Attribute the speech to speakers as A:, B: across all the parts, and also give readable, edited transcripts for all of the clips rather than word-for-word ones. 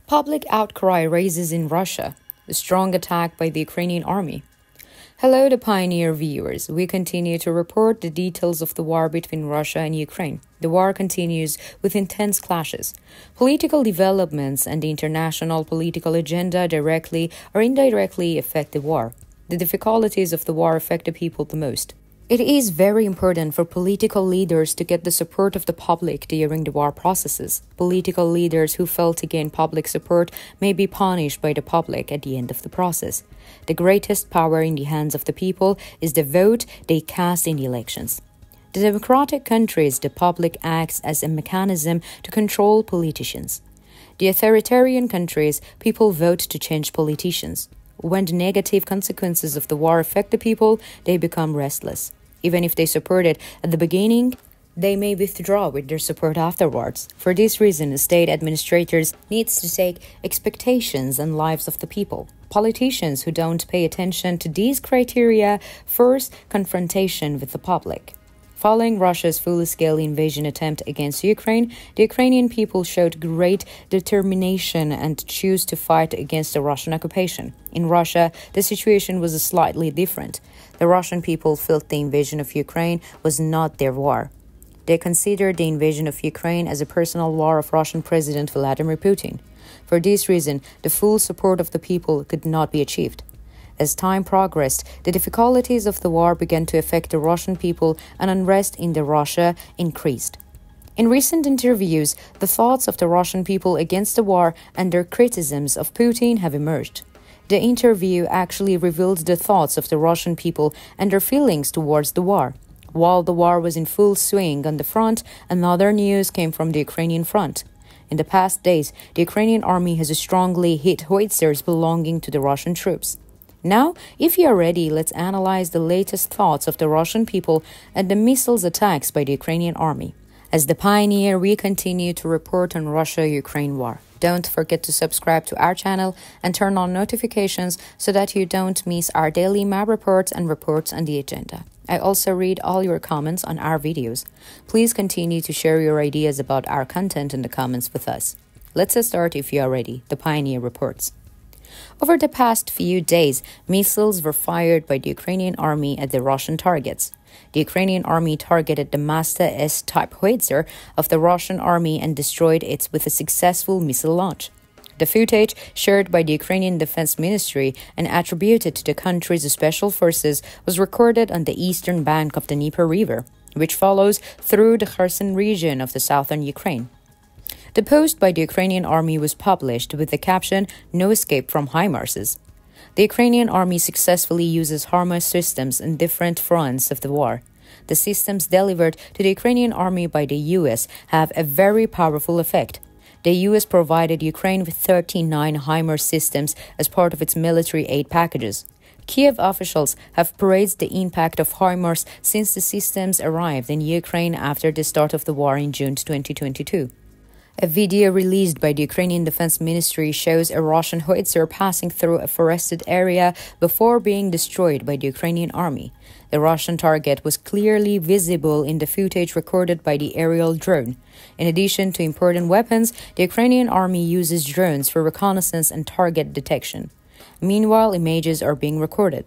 A: Public outcry raises in Russia. A strong attack by the Ukrainian army. Hello, the Pioneer viewers. We continue to report the details of the war between Russia and Ukraine. The war continues with intense clashes. Political developments and the international political agenda directly or indirectly affect the war. The difficulties of the war affect the people the most. It is very important for political leaders to get the support of the public during the war processes. Political leaders who fail to gain public support may be punished by the public at the end of the process. The greatest power in the hands of the people is the vote they cast in the elections. In democratic countries, the public acts as a mechanism to control politicians. In authoritarian countries, people vote to change politicians. When the negative consequences of the war affect the people, they become restless. Even if they support it at the beginning, they may withdraw with their support afterwards. For this reason, state administrators need to take expectations and lives of the people. Politicians who don't pay attention to these criteria force confrontation with the public. Following Russia's full-scale invasion attempt against Ukraine, the Ukrainian people showed great determination and chose to fight against the Russian occupation. In Russia, the situation was slightly different. The Russian people felt the invasion of Ukraine was not their war. They considered the invasion of Ukraine as a personal war of Russian President Vladimir Putin. For this reason, the full support of the people could not be achieved. As time progressed, the difficulties of the war began to affect the Russian people and unrest in Russia increased. In recent interviews, the thoughts of the Russian people against the war and their criticisms of Putin have emerged. The interview actually revealed the thoughts of the Russian people and their feelings towards the war. While the war was in full swing on the front, another news came from the Ukrainian front. In the past days, the Ukrainian army has strongly hit howitzers belonging to the Russian troops. Now, if you are ready, let's analyze the latest thoughts of the Russian people and the missiles attacks by the Ukrainian army. As the Pioneer, we continue to report on Russia-Ukraine war. Don't forget to subscribe to our channel and turn on notifications so that you don't miss our daily map reports and reports on the agenda. I also read all your comments on our videos. Please continue to share your ideas about our content in the comments with us. Let's start if you are ready. The Pioneer reports. Over the past few days, missiles were fired by the Ukrainian army at the Russian targets. The Ukrainian army targeted the Mazda S-type howitzer of the Russian army and destroyed it with a successful missile launch. The footage, shared by the Ukrainian Defense Ministry and attributed to the country's special forces, was recorded on the eastern bank of the Dnieper River, which follows through the Kherson region of the southern Ukraine. The post by the Ukrainian army was published with the caption, "No escape from HIMARSes." The Ukrainian army successfully uses HIMARS systems in different fronts of the war. The systems delivered to the Ukrainian army by the US have a very powerful effect. The US provided Ukraine with 39 HIMARS systems as part of its military aid packages. Kiev officials have praised the impact of HIMARS since the systems arrived in Ukraine after the start of the war in June 2022. A video released by the Ukrainian Defense Ministry shows a Russian howitzer passing through a forested area before being destroyed by the Ukrainian army. The Russian target was clearly visible in the footage recorded by the aerial drone. In addition to important weapons, the Ukrainian army uses drones for reconnaissance and target detection. Meanwhile, images are being recorded.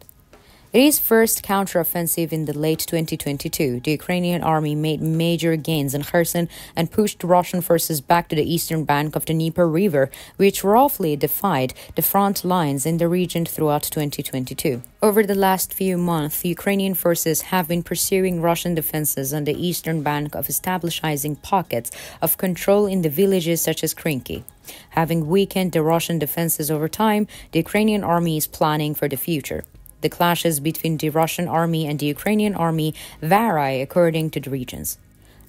A: In its first counteroffensive in the late 2022, the Ukrainian army made major gains in Kherson and pushed Russian forces back to the eastern bank of the Dnieper River, which roughly defied the front lines in the region throughout 2022. Over the last few months, Ukrainian forces have been pursuing Russian defenses on the eastern bank of establishing pockets of control in the villages such as Krinky. Having weakened the Russian defenses over time, the Ukrainian army is planning for the future. The clashes between the Russian army and the Ukrainian army vary according to the regions.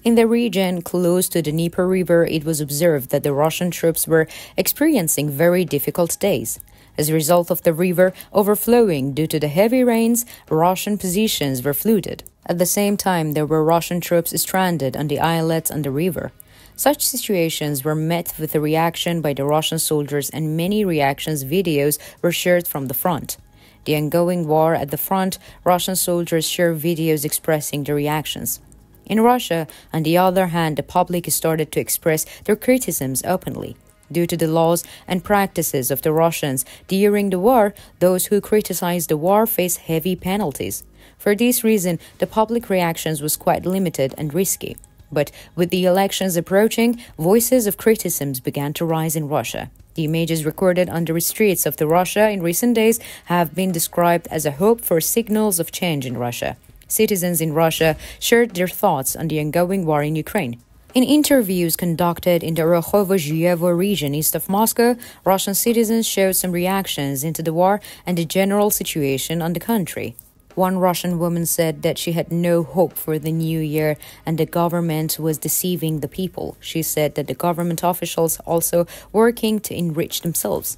A: In the region close to the Dnieper River, it was observed that the Russian troops were experiencing very difficult days. As a result of the river overflowing due to the heavy rains, Russian positions were flooded. At the same time, there were Russian troops stranded on the islets on the river. Such situations were met with a reaction by the Russian soldiers, and many reactions videos were shared from the front. The ongoing war at the front, Russian soldiers share videos expressing their reactions. In Russia, on the other hand, the public started to express their criticisms openly. Due to the laws and practices of the Russians during the war, those who criticize the war face heavy penalties. For this reason, the public reactions was quite limited and risky. But with the elections approaching, voices of criticisms began to rise in Russia. The images recorded on the streets of Russia in recent days have been described as a hope for signals of change in Russia. Citizens in Russia shared their thoughts on the ongoing war in Ukraine. In interviews conducted in the Rokhovo-Zhievo region east of Moscow, Russian citizens showed some reactions into the war and the general situation on the country. One Russian woman said that she had no hope for the new year and the government was deceiving the people. She said that the government officials also working to enrich themselves.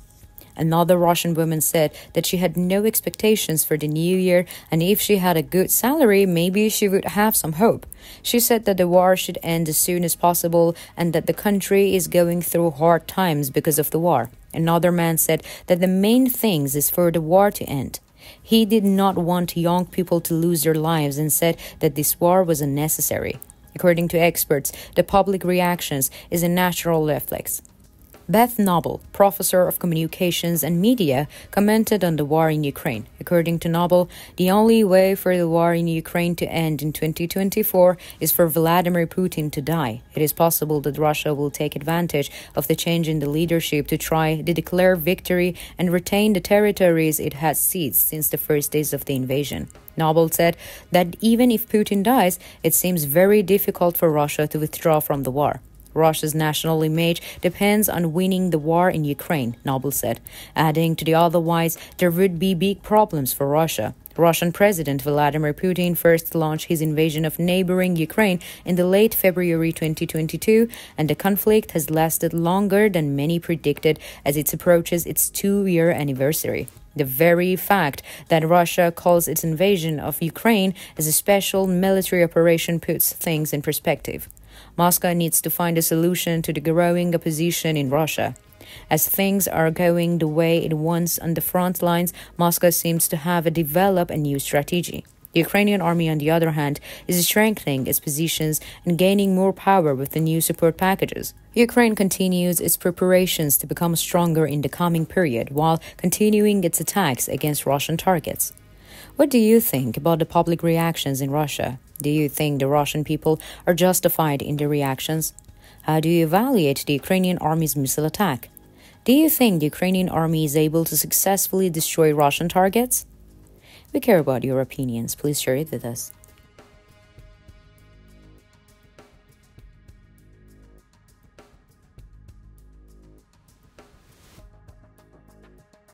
A: Another Russian woman said that she had no expectations for the new year, and if she had a good salary, maybe she would have some hope. She said that the war should end as soon as possible and that the country is going through hard times because of the war. Another man said that the main thing is for the war to end. He did not want young people to lose their lives and said that this war was unnecessary. According to experts, the public reactions is a natural reflex. Beth Noble, professor of communications and media, commented on the war in Ukraine. According to Noble, the only way for the war in Ukraine to end in 2024 is for Vladimir Putin to die. It is possible that Russia will take advantage of the change in the leadership to try to declare victory and retain the territories it has seized since the first days of the invasion. Noble said that even if Putin dies, it seems very difficult for Russia to withdraw from the war. Russia's national image depends on winning the war in Ukraine, Noble said, adding to the otherwise there would be big problems for Russia. Russian President Vladimir Putin first launched his invasion of neighboring Ukraine in the late February 2022, and the conflict has lasted longer than many predicted as it approaches its 2-year anniversary. The very fact that Russia calls its invasion of Ukraine as a special military operation puts things in perspective. Moscow needs to find a solution to the growing opposition in Russia. As things are going the way it wants on the front lines, Moscow seems to have developed a new strategy. The Ukrainian army, on the other hand, is strengthening its positions and gaining more power with the new support packages. Ukraine continues its preparations to become stronger in the coming period while continuing its attacks against Russian targets. What do you think about the public reactions in Russia? Do you think the Russian people are justified in their reactions? How do you evaluate the Ukrainian army's missile attack? Do you think the Ukrainian army is able to successfully destroy Russian targets? We care about your opinions. Please share it with us.